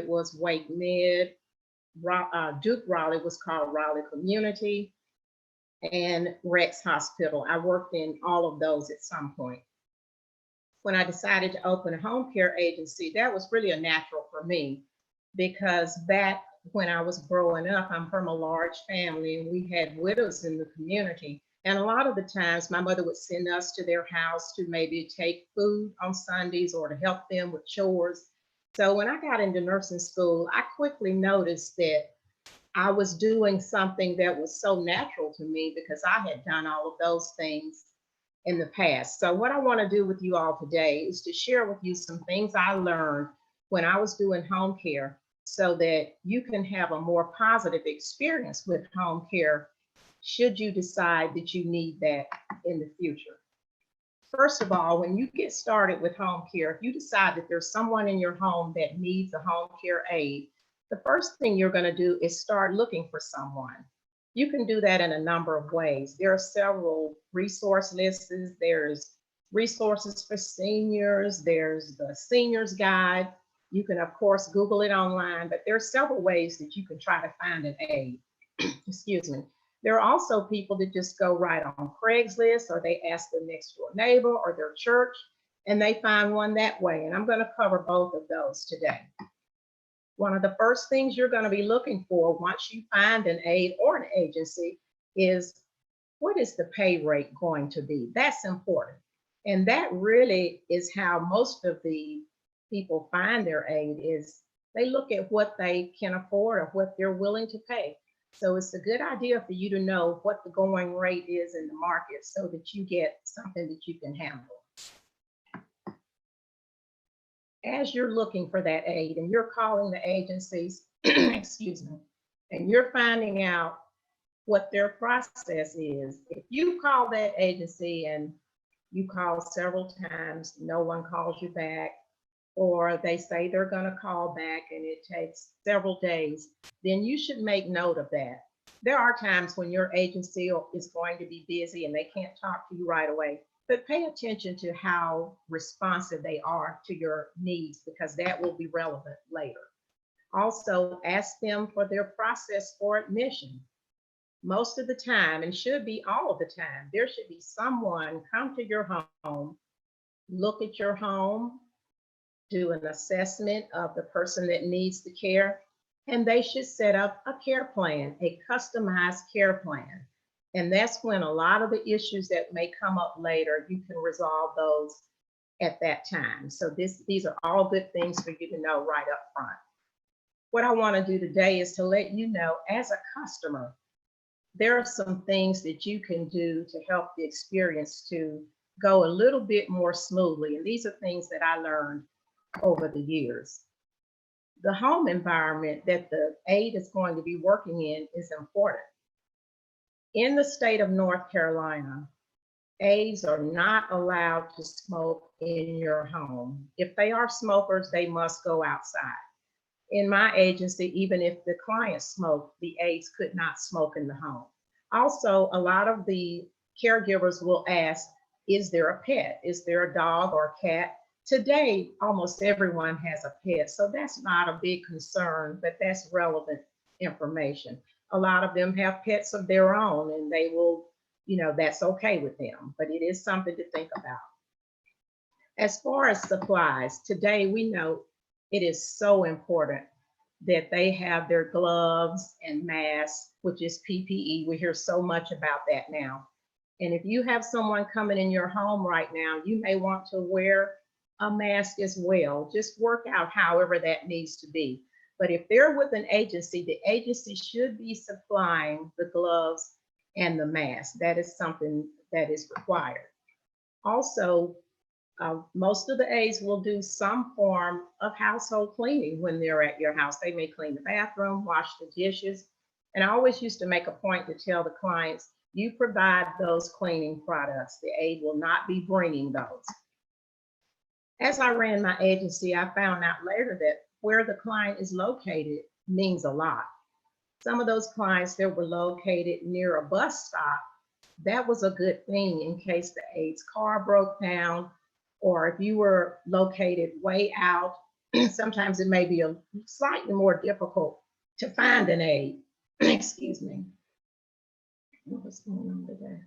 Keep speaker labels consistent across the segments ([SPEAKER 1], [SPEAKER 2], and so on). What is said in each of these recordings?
[SPEAKER 1] was Wake Mid. Duke Raleigh was called Raleigh Community, and Rex Hospital. I worked in all of those at some point. When I decided to open a home care agency, that was really a natural for me because back when I was growing up, I'm from a large family and we had widows in the community. And a lot of the times my mother would send us to their house to maybe take food on Sundays or to help them with chores. So when I got into nursing school, I quickly noticed that I was doing something that was so natural to me because I had done all of those things in the past. So what I want to do with you all today is to share with you some things I learned when I was doing home care so that you can have a more positive experience with home care should you decide that you need that in the future. First of all, when you get started with home care, if you decide that there's someone in your home that needs a home care aide, the first thing you're going to do is start looking for someone. You can do that in a number of ways. There are several resource lists. There's resources for seniors. There's the seniors guide. You can, of course, Google it online, but there are several ways that you can try to find an aide. Excuse me. There are also people that just go right on Craigslist, or they ask their next door neighbor or their church, and they find one that way. And I'm going to cover both of those today. One of the first things you're going to be looking for once you find an aide or an agency is, what is the pay rate going to be? That's important. And that really is how most of the people find their aide, is they look at what they can afford or what they're willing to pay. So it's a good idea for you to know what the going rate is in the market so that you get something that you can handle. As you're looking for that aide and you're calling the agencies, excuse me, and you're finding out what their process is, if you call that agency and you call several times, no one calls you back, or they say they're going to call back and it takes several days, then you should make note of that. There are times when your agency is going to be busy and they can't talk to you right away, but pay attention to how responsive they are to your needs, because that will be relevant later. Also, ask them for their process for admission. Most of the time, and should be all of the time, there should be someone come to your home, look at your home, do an assessment of the person that needs the care, and they should set up a care plan, a customized care plan. And that's when a lot of the issues that may come up later, you can resolve those at that time. So these are all good things for you to know right up front. What I want to do today is to let you know, as a customer, there are some things that you can do to help the experience to go a little bit more smoothly. And these are things that I learned over the years. The home environment that the aide is going to be working in is important. In the state of North Carolina, aides are not allowed to smoke in your home. If they are smokers, they must go outside. In my agency, even if the client smoked, the aides could not smoke in the home. Also, a lot of the caregivers will ask, is there a pet? Is there a dog or a cat? Today, almost everyone has a pet, so that's not a big concern, but that's relevant information. A lot of them have pets of their own and they will, that's okay with them, but it is something to think about. As far as supplies, today we know it is so important that they have their gloves and masks, which is PPE. We hear so much about that now. And if you have someone coming in your home right now, you may want to wear a mask as well. Just work out however that needs to be. But if they're with an agency, the agency should be supplying the gloves and the mask. That is something that is required. Also, most of the aides will do some form of household cleaning when they're at your house. They may clean the bathroom, wash the dishes. And I always used to make a point to tell the clients, you provide those cleaning products. The aide will not be bringing those. As I ran my agency, I found out later that where the client is located means a lot. Some of those clients that were located near a bus stop, that was a good thing in case the aide's car broke down, or if you were located way out sometimes it may be a slightly more difficult to find an aide. Excuse me. What's going on today?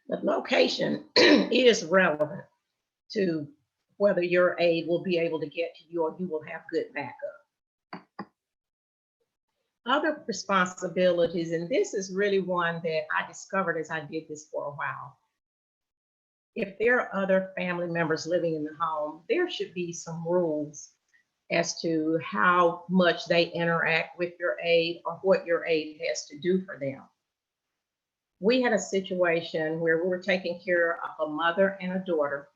[SPEAKER 1] The location is relevant to whether your aide will be able to get to you or you will have good backup. Other responsibilities, and this is really one that I discovered as I did this for a while. If there are other family members living in the home, there should be some rules as to how much they interact with your aide or what your aide has to do for them. We had a situation where we were taking care of a mother and a daughter,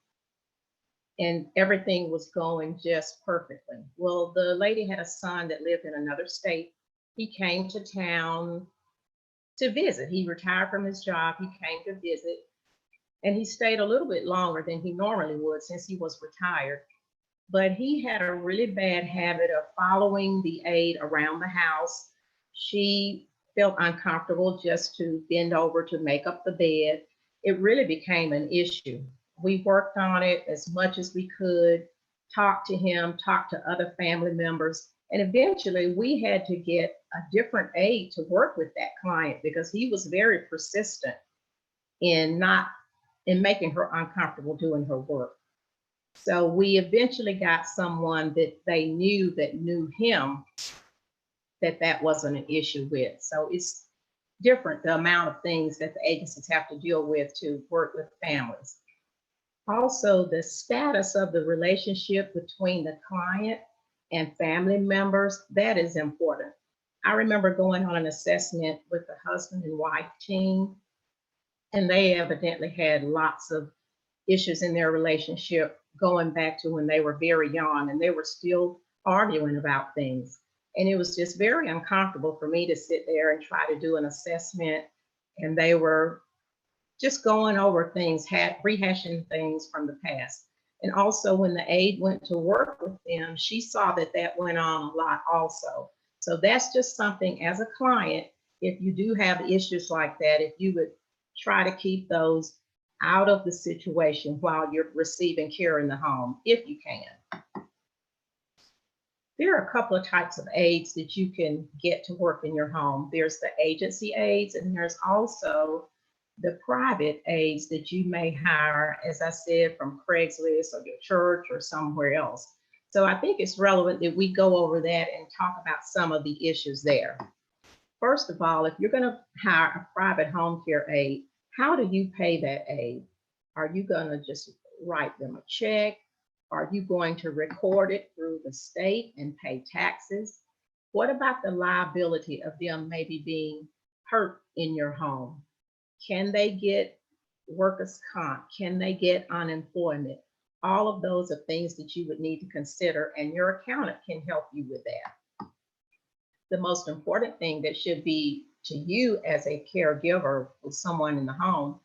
[SPEAKER 1] and everything was going just perfectly. Well, the lady had a son that lived in another state. He came to town to visit. He retired from his job. He came to visit, and he stayed a little bit longer than he normally would since he was retired. But he had a really bad habit of following the aide around the house. She felt uncomfortable just to bend over to make up the bed. It really became an issue. We worked on it as much as we could, talked to him, talked to other family members, and eventually we had to get a different aide to work with that client because he was very persistent in making her uncomfortable doing her work. So we eventually got someone that they knew that knew him that wasn't an issue with. So it's different, the amount of things that the agencies have to deal with to work with families. Also, the status of the relationship between the client and family members, that is important. I remember going on an assessment with the husband and wife team, and they evidently had lots of issues in their relationship going back to when they were very young, and they were still arguing about things. And it was just very uncomfortable for me to sit there and try to do an assessment, and they were just going over things, rehashing things from the past. And also when the aide went to work with them, she saw that went on a lot also. So that's just something as a client, if you do have issues like that, if you would try to keep those out of the situation while you're receiving care in the home, if you can. There are a couple of types of aides that you can get to work in your home. There's the agency aides, and there's also the private aides that you may hire, as I said, from Craigslist or your church or somewhere else. So I think it's relevant that we go over that and talk about some of the issues there. First of all, if you're going to hire a private home care aide, how do you pay that aide? Are you going to just write them a check? Are you going to record it through the state and pay taxes? What about the liability of them maybe being hurt in your home? Can they get workers' comp? Can they get unemployment? All of those are things that you would need to consider, and your accountant can help you with that. The most important thing that should be to you as a caregiver with someone in the home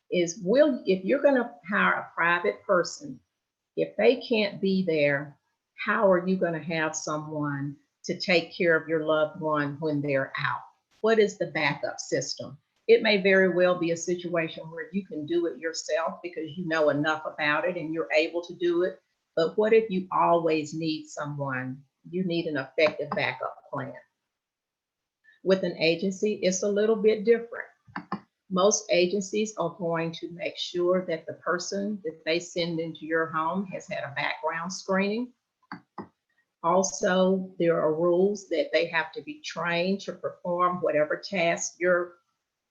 [SPEAKER 1] is, if you're going to hire a private person, if they can't be there, how are you going to have someone to take care of your loved one when they're out? What is the backup system? It may very well be a situation where you can do it yourself because you know enough about it and you're able to do it. But what if you always need someone? You need an effective backup plan. With an agency, it's a little bit different. Most agencies are going to make sure that the person that they send into your home has had a background screening. Also, there are rules that they have to be trained to perform whatever task your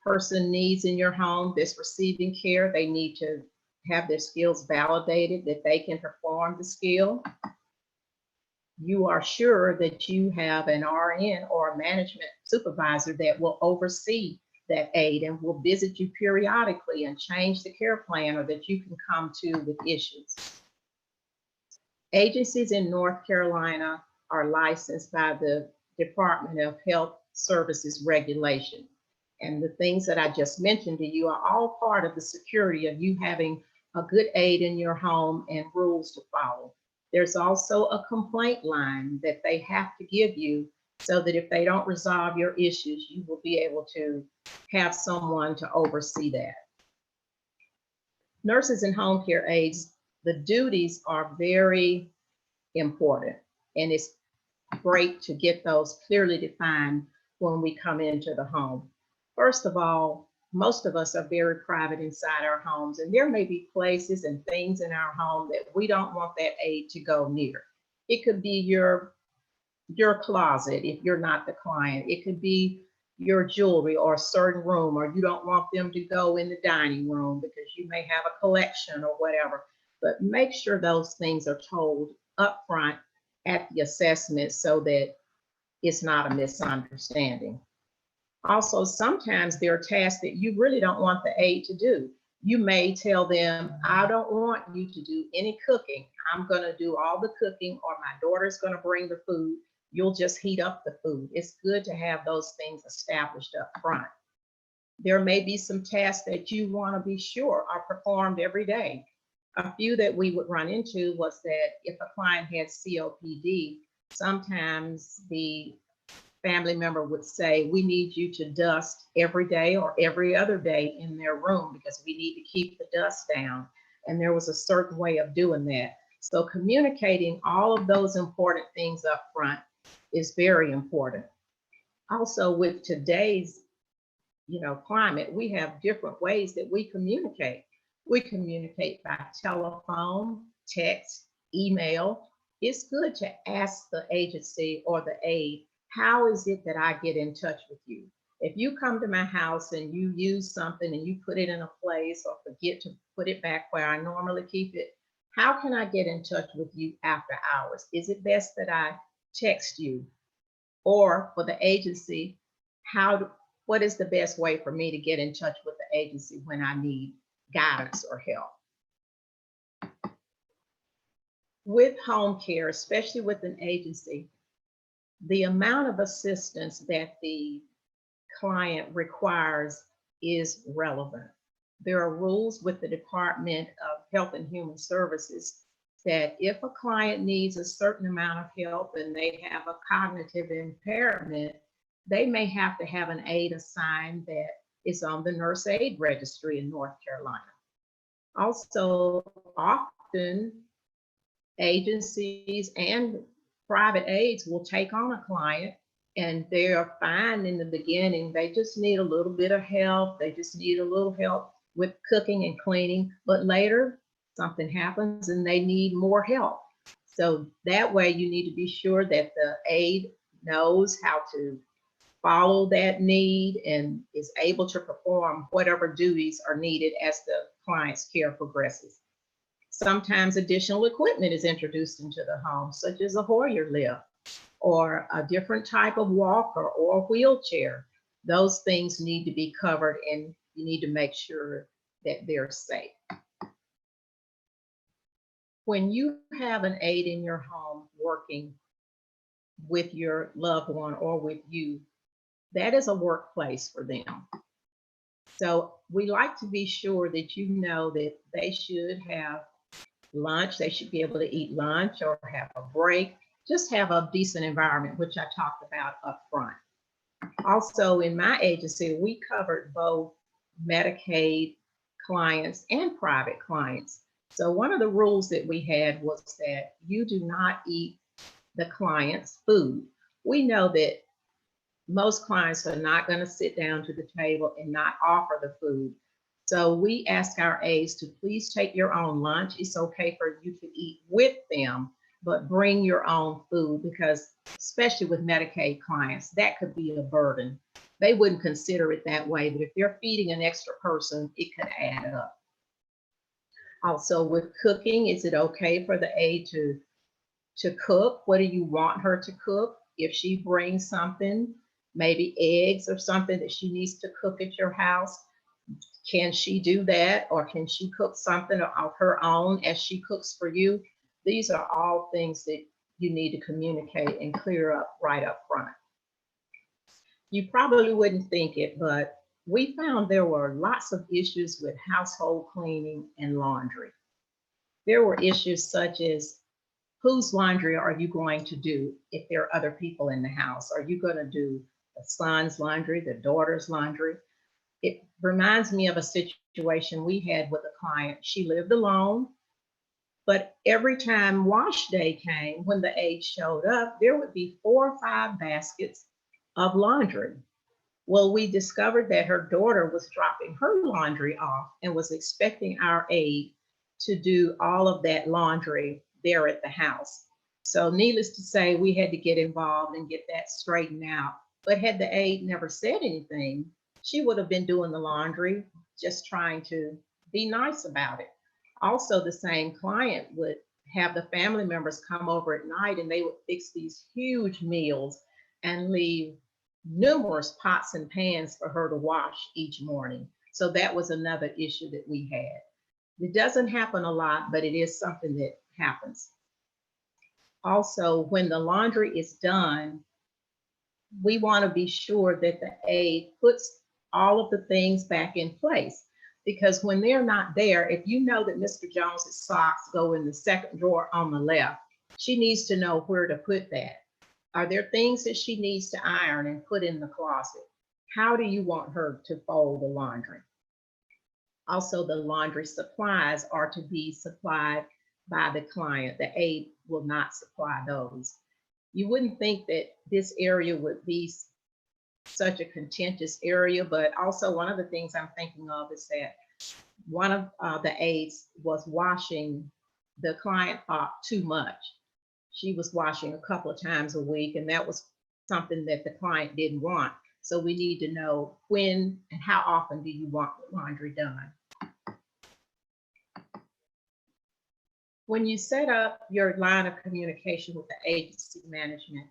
[SPEAKER 1] person needs in your home that's receiving care. They need to have their skills validated that they can perform the skill. You are sure that you have an RN or a management supervisor that will oversee that aide and will visit you periodically and change the care plan, or that you can come to with issues. Agencies in North Carolina are licensed by the Department of Health Services Regulation. And the things that I just mentioned to you are all part of the security of you having a good aide in your home and rules to follow. There's also a complaint line that they have to give you so that if they don't resolve your issues, you will be able to have someone to oversee that. Nurses and home care aides The duties are very important, and it's great to get those clearly defined when we come into the home. First of all, most of us are very private inside our homes, and there may be places and things in our home that we don't want that aide to go near. It could be your closet if you're not the client. It could be your jewelry or a certain room, or you don't want them to go in the dining room because you may have a collection or whatever. But make sure those things are told up front at the assessment so that it's not a misunderstanding. Also, sometimes there are tasks that you really don't want the aide to do. You may tell them, I don't want you to do any cooking. I'm going to do all the cooking, or my daughter's going to bring the food. You'll just heat up the food. It's good to have those things established up front. There may be some tasks that you want to be sure are performed every day. A few that we would run into was that if a client had COPD, sometimes the family member would say, we need you to dust every day or every other day in their room because we need to keep the dust down. And there was a certain way of doing that. So communicating all of those important things up front is very important. Also, with today's climate, we have different ways that we communicate. We communicate by telephone, text, email. It's good to ask the agency or the aide, how is it that I get in touch with you? If you come to my house and you use something and you put it in a place or forget to put it back where I normally keep it, how can I get in touch with you after hours? Is it best that I text you? Or for the agency, what is the best way for me to get in touch with the agency when I need guidance or help? With home care, especially with an agency, the amount of assistance that the client requires is relevant. There are rules with the Department of Health and Human Services that if a client needs a certain amount of help and they have a cognitive impairment, they may have to have an aide assigned that is on the nurse aide registry in North Carolina. Also, often agencies and private aides will take on a client and they are fine in the beginning. They just need a little bit of help. They just need a little help with cooking and cleaning, but later something happens and they need more help. So that way you need to be sure that the aide knows how to follow that need and is able to perform whatever duties are needed as the client's care progresses. Sometimes additional equipment is introduced into the home, such as a Hoyer lift or a different type of walker or a wheelchair. Those things need to be covered and you need to make sure that they're safe. When you have an aide in your home working with your loved one or with you, that is a workplace for them. So we like to be sure that you know that they should have lunch, they should be able to eat lunch or have a break, just have a decent environment, which I talked about up front. Also, in my agency, we covered both Medicaid clients and private clients. So one of the rules that we had was that you do not eat the client's food. We know that most clients are not going to sit down to the table and not offer the food. So we ask our aides to please take your own lunch. It's okay for you to eat with them, but bring your own food because especially with Medicaid clients, that could be a burden. They wouldn't consider it that way, but if they're feeding an extra person, it could add up. Also with cooking, is it okay for the aide to cook? What do you want her to cook? If she brings something, maybe eggs or something that she needs to cook at your house, can she do that? Or can she cook something of her own as she cooks for you? These are all things that you need to communicate and clear up right up front. You probably wouldn't think it, but we found there were lots of issues with household cleaning and laundry. There were issues such as, whose laundry are you going to do if there are other people in the house? Are you going to do the son's laundry, the daughter's laundry? It reminds me of a situation we had with a client. She lived alone. But every time wash day came, when the aide showed up, there would be 4 or 5 baskets of laundry. Well, we discovered that her daughter was dropping her laundry off and was expecting our aide to do all of that laundry there at the house. So, needless to say, we had to get involved and get that straightened out. But had the aide never said anything, she would have been doing the laundry, just trying to be nice about it. Also, the same client would have the family members come over at night and they would fix these huge meals and leave numerous pots and pans for her to wash each morning. So that was another issue that we had. It doesn't happen a lot, but it is something that happens. Also, when the laundry is done, we want to be sure that the aide puts all of the things back in place. Because when they're not there, if you know that Mr. Jones's socks go in the second drawer on the left, she needs to know where to put that. Are there things that she needs to iron and put in the closet? How do you want her to fold the laundry? Also, the laundry supplies are to be supplied by the client. The aide will not supply those. You wouldn't think that this area would be such a contentious area, but also one of the things I'm thinking of is that one of the aides was washing the client too much. She was washing a couple of times a week, and that was something that the client didn't want. So we need to know when and how often do you want the laundry done. When you set up your line of communication with the agency management,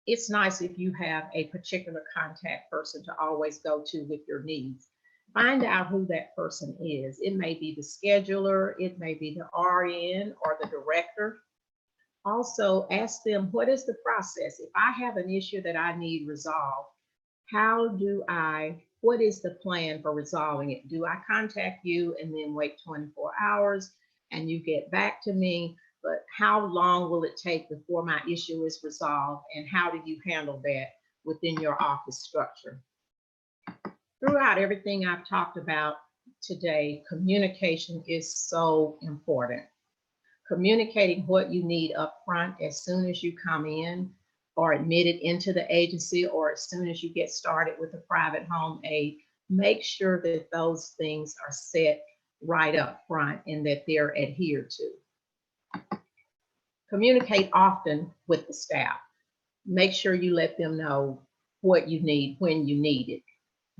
[SPEAKER 1] it's nice if you have a particular contact person to always go to with your needs. Find out who that person is. It may be the scheduler, it may be the RN or the director. Also, ask them, what is the process? If I have an issue that I need resolved, what is the plan for resolving it? Do I contact you and then wait 24 hours and you get back to me? But how long will it take before my issue is resolved? And how do you handle that within your office structure? Throughout everything I've talked about today, communication is so important. Communicating what you need up front as soon as you come in or admitted into the agency, or as soon as you get started with a private home aide, make sure that those things are set right up front and that they're adhered to. Communicate often with the staff. Make sure you let them know what you need when you need it.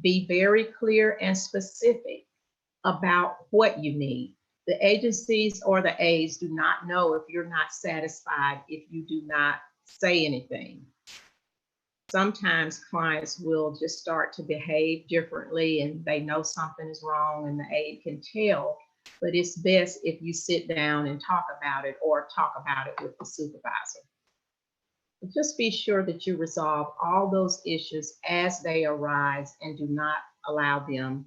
[SPEAKER 1] Be very clear and specific about what you need. The agencies or the aides do not know if you're not satisfied if you do not say anything. Sometimes clients will just start to behave differently and they know something is wrong and the aide can tell, but it's best if you sit down and talk about it or talk about it with the supervisor. Just be sure that you resolve all those issues as they arise and do not allow them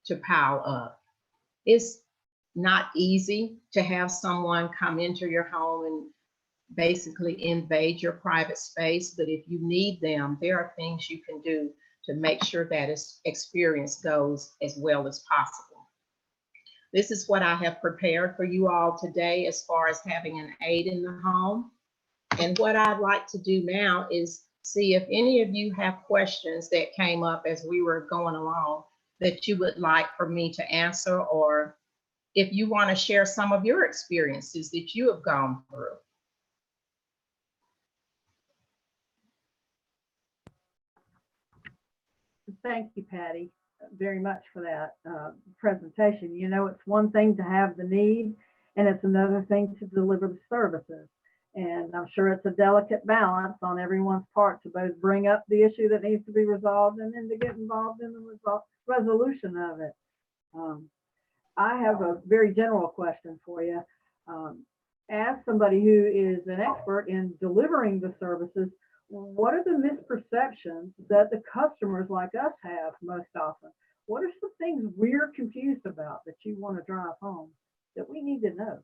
[SPEAKER 1] to pile up. It's not easy to have someone come into your home and basically invade your private space, but if you need them, there are things you can do to make sure that experience goes as well as possible. This is what I have prepared for you all today as far as having an aide in the home. And what I'd like to do now is see if any of you have questions that came up as we were going along that you would like for me to answer, or if you want to share some of your experiences that you have gone through.
[SPEAKER 2] Thank you, Patti, very much for that presentation. You know, it's one thing to have the need, and it's another thing to deliver the services. And I'm sure it's a delicate balance on everyone's part to both bring up the issue that needs to be resolved and then to get involved in the resolution of it. I have a very general question for you. As somebody who is an expert in delivering the services, what are the misperceptions that the customers like us have most often? What are some things we're confused about that you want to drive home that we need to know?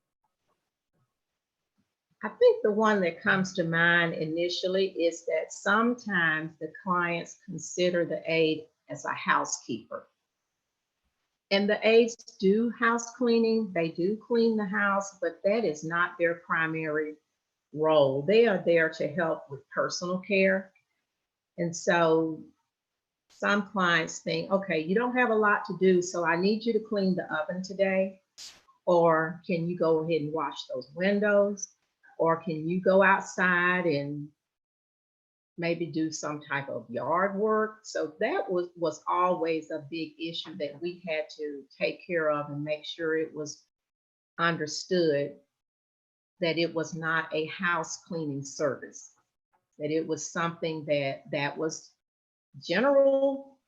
[SPEAKER 1] I think the one that comes to mind initially is that sometimes the clients consider the aide as a housekeeper. And the aides do house cleaning, they do clean the house, but that is not their primary role. They are there to help with personal care. And so some clients think, okay, you don't have a lot to do, so I need you to clean the oven today. Or can you go ahead and wash those windows? Or can you go outside and maybe do some type of yard work? So that was always a big issue that we had to take care of and make sure it was understood that it was not a house cleaning service, that it was something that was general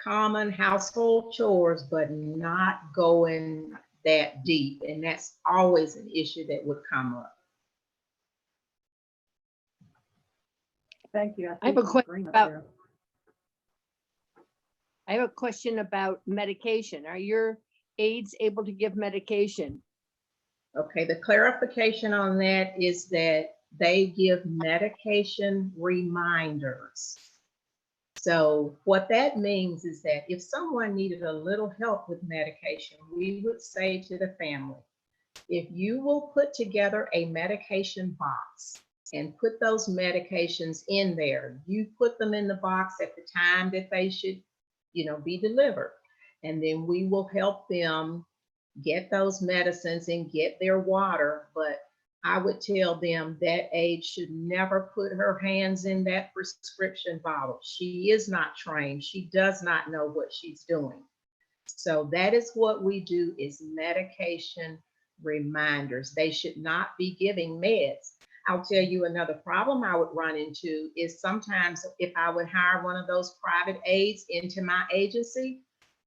[SPEAKER 1] common household chores, but not going that deep. And that's always an issue that would come up.
[SPEAKER 2] Thank you.
[SPEAKER 3] I have a
[SPEAKER 2] see some
[SPEAKER 3] question
[SPEAKER 2] agreement
[SPEAKER 3] about-
[SPEAKER 2] there.
[SPEAKER 3] I have a question about medication. Are your aides able to give medication?
[SPEAKER 1] Okay, the clarification on that is that they give medication reminders. So what that means is that if someone needed a little help with medication, we would say to the family, if you will put together a medication box and put those medications in there, you put them in the box at the time that they should, be delivered. And then we will help them get those medicines and get their water. But I would tell them that aide should never put her hands in that prescription bottle. She is not trained. She does not know what she's doing. So that is what we do, is medication reminders. They should not be giving meds. I'll tell you another problem I would run into is sometimes if I would hire one of those private aides into my agency,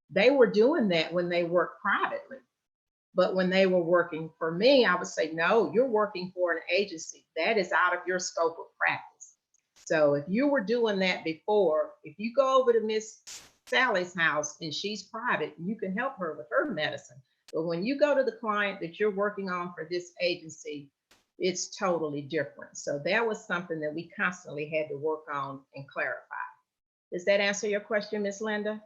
[SPEAKER 1] they were doing that when they worked privately. But when they were working for me, I would say, no, you're working for an agency. That is out of your scope of practice. So if you were doing that before, if you go over to Miss Sally's house and she's private, you can help her with her medicine. But when you go to the client that you're working on for this agency, it's totally different. So that was something that we constantly had to work on and clarify. Does that answer your question, Miss Linda?